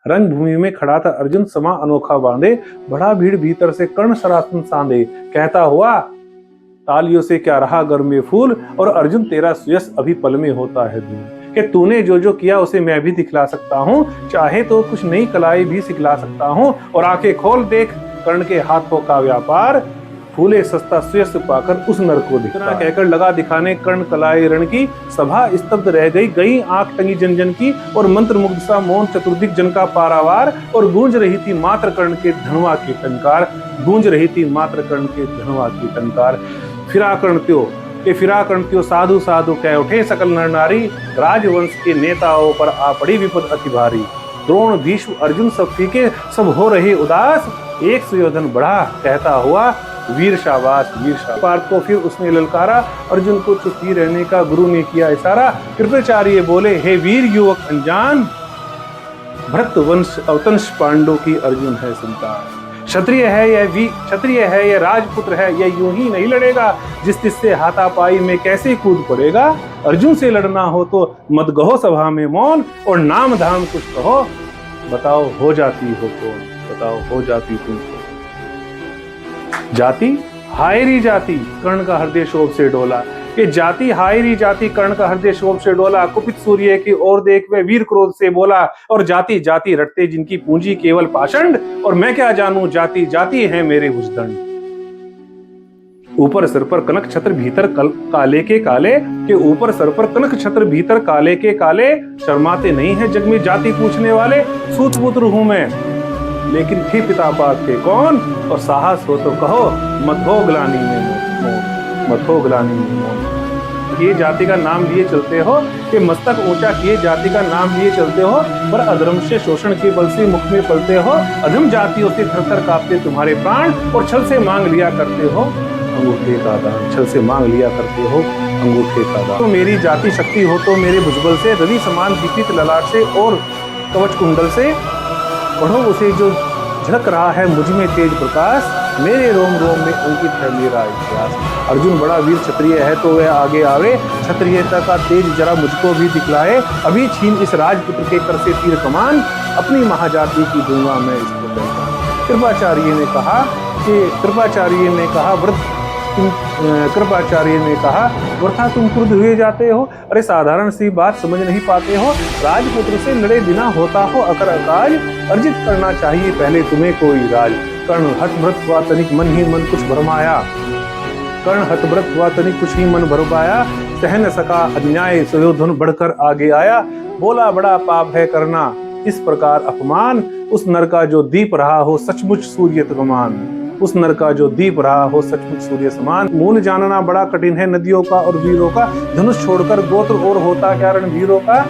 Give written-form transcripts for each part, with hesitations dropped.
रंगभूमि में खड़ा था अर्जुन समा अनोखा बांधे, बड़ा भीड़ भीतर से कर्ण सरासन सांदे, कहता हुआ तालियों से क्या रहा घर में फूल, और अर्जुन तेरा सुयश अभी पल में होता है दूर। कि तूने जो जो किया उसे मैं भी दिखला सकता हूँ, चाहे तो कुछ नई कलाई भी सिखला सकता हूँ, और आंखें खोल देख कर्ण के हाथों का व्यापार, फूले सस्ता सुयश पाकर उस नर को दिखता। कहकर लगा दिखाने कर्ण कलाई रण की, सभा स्तब्ध रह गई आंख टंगी जन जन की, और मंत्र मुग्ध सा मौन चतुर्दिक जन का पारावार, और गूंज रही थी मात्र कर्ण के धनवा की टंकार, गूंज रही थी मात्र कर्ण के धनवा की टंकार। फिरा कर्ण त्यों साधु साधु कह उठे सकल नर नारी, राजवंश के नेताओं पर आ पड़ी विपद अति भारी। द्रोण भीष्म अर्जुन सब फीके सब हो रहे उदास, एक सुयोधन बढ़ा कहता हुआ वीर शाबाश वीर शाबाश। पार्थ को फिर उसने ललकारा, अर्जुन को चुप ही रहने का गुरु ने किया इशारा। कृपाचार्य बोले हे वीर युवक अनजान, भरत वंश अवतंश पांडव की अर्जुन है संतान। क्षत्रिय है यह राजपुत्र है, यह यूं ही नहीं लड़ेगा, जिस जिससे हाथापाई में कैसे कूद पड़ेगा। अर्जुन से लड़ना हो तो मत गहो सभा में मौन, और नाम धाम कुछ कहो, बताओ हो जाती हो कौन, बताओ हो जाती तुम कौन। जाति हायरी जाति कर्ण का हृदय शोभ से डोला, कि जाति हायरी जाति कर्ण का हृदय शोभ से डोला। कुपित सूर्य की ओर देख वह वीर क्रोध से बोला, और जाति जाति रटते जिनकी पूंजी केवल पाषंड, और मैं क्या जानूं जाति जाति है मेरे भुजदंड। ऊपर सर पर कनक छत्र भीतर काले के काले, के ऊपर सर पर कनक छत्र भीतर काले के काले, शर्माते नहीं है जग में जाति पूछने वाले। सूत पुत्र हूं मैं लेकिन थे पिता बाप के कौन, और साहस हो तो कहो मत हो ग्लानि में मत हो ग्लानि में मौन। ये जाति का नाम लिए चलते हो, कि मस्तक ऊंचा किए जाति का नाम लिए चलते हो, पर अधर्म से शोषण के बल से मुख में पलते हो। अधम जातियों से थर-थर कांपते तुम्हारे प्राण, और छल से मांग लिया करते हो अंगूठे का दान, छल से मांग लिया करते हो अंगूठे का दान। तो मेरी जाति शक्ति हो तो मेरे भुजबल से, रवि समान दीपित ललाट से और कवच कुंडल से, पढ़ो उसे जो झलक रहा है मुझ में तेज प्रकाश, मेरे रोम रोम में अंकित है मेरा इतिहास। अर्जुन बड़ा वीर क्षत्रिय है तो वह आगे आवे, क्षत्रियता का तेज जरा मुझको भी दिखलाए। अभी छीन इस राजपुत्र के कर से तीर कमान, अपनी महाजाति की दूंगा मैं इसको पहचान। कृपाचार्य ने कहा वृथा तुम क्रुद्ध हुए जाते हो, अरे साधारण सी बात समझ नहीं पाते हो। राजपुत्र से लड़े बिना होता हो अकर अकाज, अर्जित करना चाहिए पहले तुम्हें कोई राज। कर्ण हतभ्रत हुआ तनिक मन ही मन कुछ भरमाया, कर्ण हतभ्रत हुआ तनिक कुछ ही मन भरमाया। सह न सका अन्याय सुयोधन बढ़कर आगे आया, बोला बड़ा पाप है करना इस प्रकार अपमान। उस नर का जो दीप रहा हो सचमुच सूर्य समान, उस नर का जो दीप रहा हो सचमुच सूर्य समान। मूल जानना बड़ा कठिन है नदियों का और वीरों का, धनुष छोड़कर गोत्र और होता क्या रणवीरों का।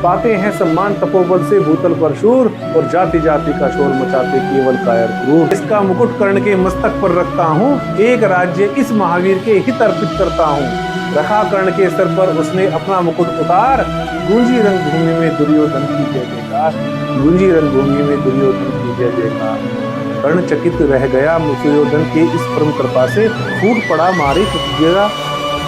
पाते हैं सम्मान तपोबल से भूतल पर शूर, और जाति जाति का शोर मचाते केवल कायर क्रूर। इसका मुकुट कर्ण के मस्तक पर रखता हूँ, एक राज्य इस महावीर के हित अर्पित करता हूँ। रखा कर्ण के सर पर उसने अपना मुकुट उतार, गूंजी रंगभूमि में दुर्योधन की जय जयकार, गूंजी रंगभूमि में दुर्योधन की जय जयकार। कर्ण चकित रह गया सुयोधन के इस परम कृपा से, फूट पड़ा मारे प्रतिज्ञा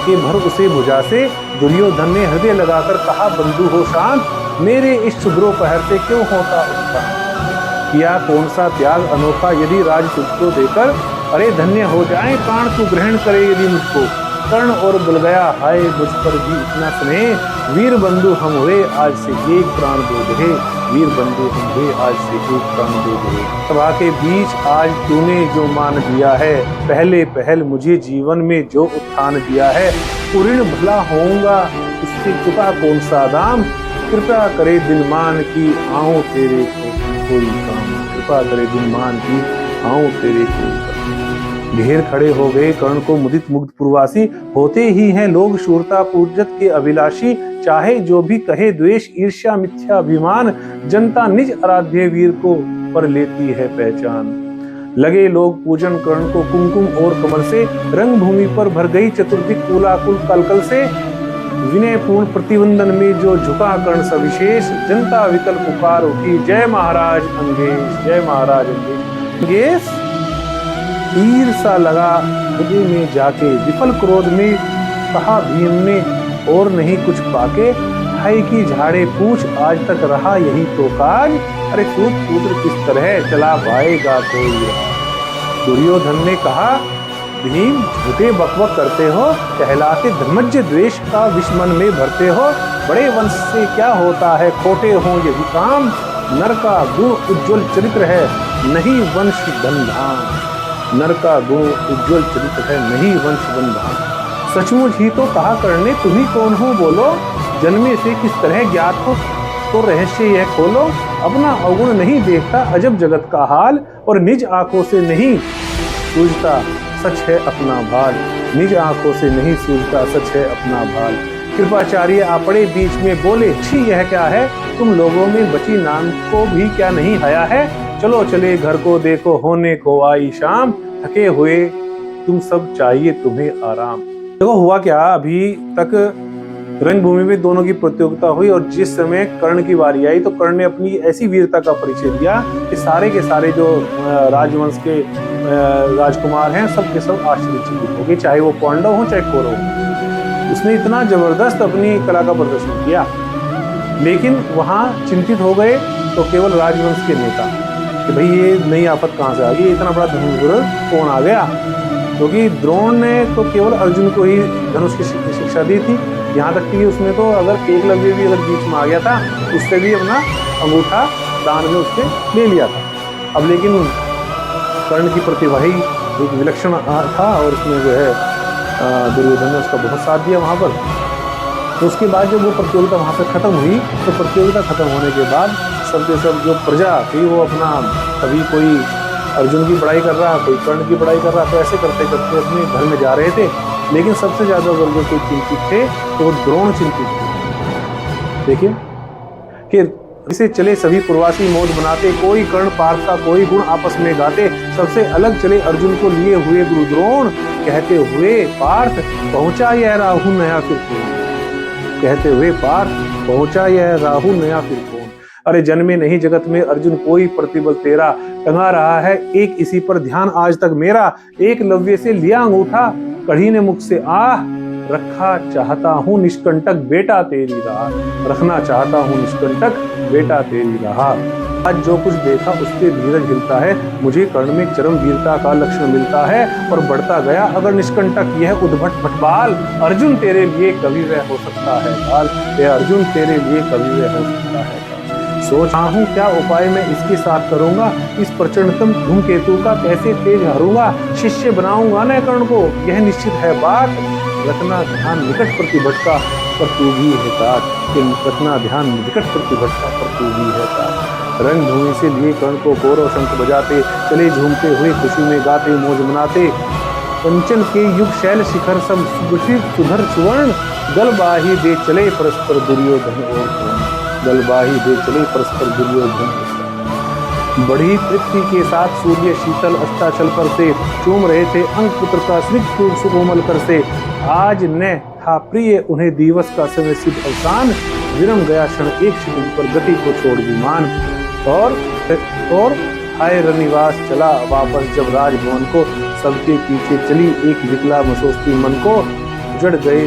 के भर उसे भुजा से। दुर्योधन ने हृदय लगाकर कहा बंधु हो शांत, मेरे इस शुभ्रो पहर से क्यों होता उत्साह। किया कौन सा त्याग अनोखा यदि राज तुझको देकर, अरे धन्य हो जाए प्राण तू ग्रहण करे यदि मुझको। कर्ण और बुल गया हाय मुझ पर भी इतना स्नेह, वीर बंधु हम हुए आज से एक प्राण दे दे, वीर बंधु हम हुए आज से एक प्राण दे दे। सभा के बीच आज तूने जो मान दिया है, पहले पहल मुझे जीवन में जो उत्थान दिया है। ऋण भला होऊंगा इससे चुका कौन सा दाम, कृपा करे दिन मान की आऊं तेरे को कोई काम, कृपा करे दिन मान की आऊं तेरे को। घेर खड़े हो गए कर्ण को मुदित मुग्ध पूर्वासी, होते ही हैं लोग शूरता पूजत के अभिलाषी। चाहे जो भी कहे द्वेष ईर्ष्या मिथ्या अभिमान, जनता निज आराध्य वीर को पर लेती है पहचान। लगे लोग पूजन कर्ण को कुमकुम और कमल से, रंगभूमि पर भर गई चतुर्दिक कुलाकुल कलकल से। विनय पूर्ण प्रतिवंदन में जो झुका कर्ण सविशेष, जनता विकल पुकार उठी जय महाराज अंगेश, जय महाराज अंगेश। तीर सा लगा हृदय में जाके, विफल क्रोध में कहा भीम ने और नहीं कुछ पाके। भाई की झाड़े पूछ, आज तक रहा यही तो काज। अरे सूत पुत्र किस तरह चला पाएगा कोई राज। दुर्योधन ने कहा, भीम झूठे बकबक करते हो, कहलाते धर्मज्ञ, द्वेष का विष मन में भरते हो। बड़े वंश से क्या होता है, खोटे हों यदि काम। नर का गुण उज्ज्वल चरित्र है, नहीं वंश धन। नर का गुण उज्ज्वल चरित्र है, नहीं वंश धन। सचमुच ही तो कहा करने, तुम्ही कौन हो बोलो। जन्मे से किस तरह ज्ञात हो, तो रहस्य यह खोलो। अपना अवगुण नहीं देखता, अजब जगत का हाल। और निज आंखों से नहीं सूझता, सच है अपना भाल। निज आंखों से नहीं सूझता, सच है अपना भाल। कृपाचार्य आपड़े बीच में बोले, छी यह क्या है। तुम लोगों में बची नाम को भी क्या नहीं हया है। चलो चले घर को, देखो होने को आई शाम। थके हुए तुम सब, चाहिए तुम्हें आराम। देखो हुआ क्या, अभी तक रंगभूमि में दोनों की प्रतियोगिता हुई और जिस समय कर्ण की बारी आई तो कर्ण ने अपनी ऐसी वीरता का परिचय दिया कि सारे के सारे जो राजवंश के राजकुमार हैं सब के सब आश्चर्यचकित हो गए, चाहे वो पांडव हो चाहे कौरव हो। उसने इतना जबरदस्त अपनी कला का प्रदर्शन किया। लेकिन वहां चिंतित हो गए तो केवल राजवंश के नेता कि भाई ये नई आफत कहां से आ गई, इतना बड़ा धनुर्धर कौन आ गया। क्योंकि द्रोण ने तो केवल अर्जुन को ही धनुष की शिक्षा दी थी, यहाँ तक कि उसने तो अगर एकलव्य भी अगर बीच में आ गया था उससे भी अपना अंगूठा दान में उसने ले लिया था। अब लेकिन कर्ण की प्रतिभा ही एक विलक्षण था और उसमें जो है दुर्योधन ने उसका बहुत साथ दिया वहाँ पर। तो उसके बाद जब वो प्रतियोगिता वहाँ पर खत्म हुई तो प्रतियोगिता खत्म होने के बाद सबके सब जो प्रजा थी वो अपना, कभी कोई अर्जुन की बड़ाई कर रहा, कोई कर्ण की बड़ाई कर रहा, तो ऐसे करते करते अपने घर में जा रहे थे। लेकिन सबसे ज्यादा अगर जो कोई चिंतित थे तो वो द्रोण चिंतित थे। देखिए कि इसे चले सभी प्रवासी मौज बनाते, कोई कर्ण पार्थ का कोई गुण आपस में गाते। सबसे अलग चले अर्जुन को लिए हुए गुरु द्रोण, कहते हुए पार्थ पहुंचा यह राहु नया फिर कौन। कहते हुए पार्थ पहुंचा यह राहु नया फिर कौन। अरे जन्मे नहीं जगत में अर्जुन कोई प्रतिबल तेरा, टंगा रहा है एक इसी पर ध्यान आज तक मेरा। एक लव्य से लिया अंगूठा, कढ़ी ने मुख से आह, रखा चाहता हूँ निष्कंटक बेटा तेरी राह। रखना चाहता हूँ निष्कंटक बेटा तेरी राह। आज जो कुछ देखा उससे धीरज हिलता है, मुझे कर्ण में चरम वीरता का लक्षण मिलता है। और बढ़ता गया अगर निष्कंटक यह उद्भट भटबाल, अर्जुन तेरे लिए कवि वह हो सकता है काल। यह अर्जुन तेरे लिए कवि वह हो सकता है। सोच रहा हूँ क्या उपाय मैं इसके साथ करूंगा, इस प्रचंडतम धूमकेतु का कैसे तेज हरूंगा। शिष्य बनाऊंगा न कर्ण को, यह निश्चित है बात। रखना ध्यान निकट प्रतिभटका, पर तू भी है तात। रखना ध्यान निकट प्रतिभटका, पर तू भी है तात। रंगभूमि से लिए कर्ण को गौरव शंख बजाते, चले झूमते हुए खुशी में गाते मौज मनाते। कंचन के युग शैल शिखर सम सुधर सुवर्ण, गलबाही दे चले परस्पर दुर्योधन और कर्ण। गलबाही दे चले परस्पर दुर्योधन। बड़ी तृप्ति के साथ सूर्य शीतल अस्ताचल पर से चूम रहे थे अंग पुत्र का स्निग्ध सुकोमल कर से। आज न था प्रिय उन्हें दिवस का समय सिद्ध अवसान, विरम गया क्षण एक क्षण पर गति को छोड़ विमान। और हाय रनिवास चला वापस जब राजभवन को, सबके पीछे चली एक विकला मसोस्ती मन को। उजड़ गए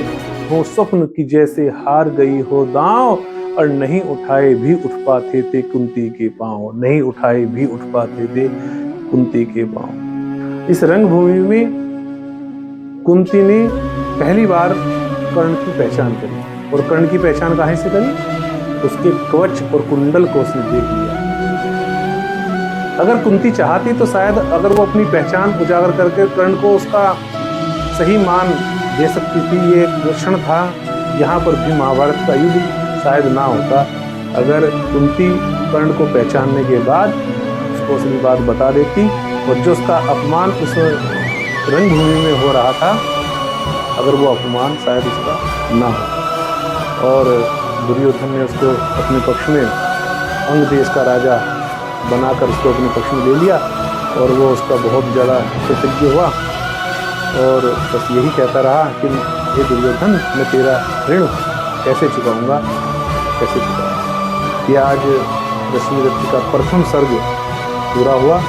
हो स्वप्न की जैसे हार गई हो दांव, और नहीं उठाए भी उठ पाते थे कुंती के पांव। नहीं उठाए भी उठ पाते थे कुंती के पांव। इस रंगभूमि में कुंती ने पहली बार कर्ण की पहचान करी। और कर्ण की पहचान कहां से करी, उसके कवच और कुंडल को उसने देख लिया। अगर कुंती चाहती तो शायद अगर वो अपनी पहचान उजागर करके कर्ण को उसका सही मान दे सकती थी। ये एक क्षण था, यहाँ पर भी महाभारत का युद्ध शायद ना होता अगर कुंती कर्ण को पहचानने के बाद उसको असली बात बता देती। और जो उसका अपमान उस रंगभूमि में हो रहा था, अगर वो अपमान शायद उसका ना हो। और दुर्योधन ने उसको अपने पक्ष में, अंग देश का राजा बनाकर उसको अपने पक्ष में ले लिया और वो उसका बहुत ज़्यादा कृतज्ञ हुआ और बस यही कहता रहा कि ये दुर्योधन, मैं तेरा ऋण कैसे चुकाऊंगा, कैसे चुकाऊंगा। ये आज रश्मिरथी का प्रथम सर्ग पूरा हुआ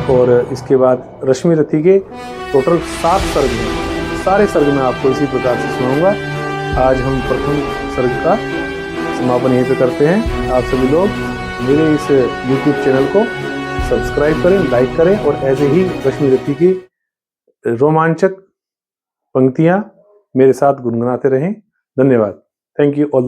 और इसके बाद रश्मिरथी के टोटल 7 सर्ग हैं। सारे सर्ग मैं आपको इसी प्रकार से सुनाऊंगा। आज हम प्रथम सर्ग का समापन यहीं पे करते हैं। आप सभी लोग मेरे इस YouTube चैनल को सब्सक्राइब करें, लाइक करें और ऐसे ही रश्मि रथी की रोमांचक पंक्तियां मेरे साथ गुनगुनाते रहें। धन्यवाद। Thank you all.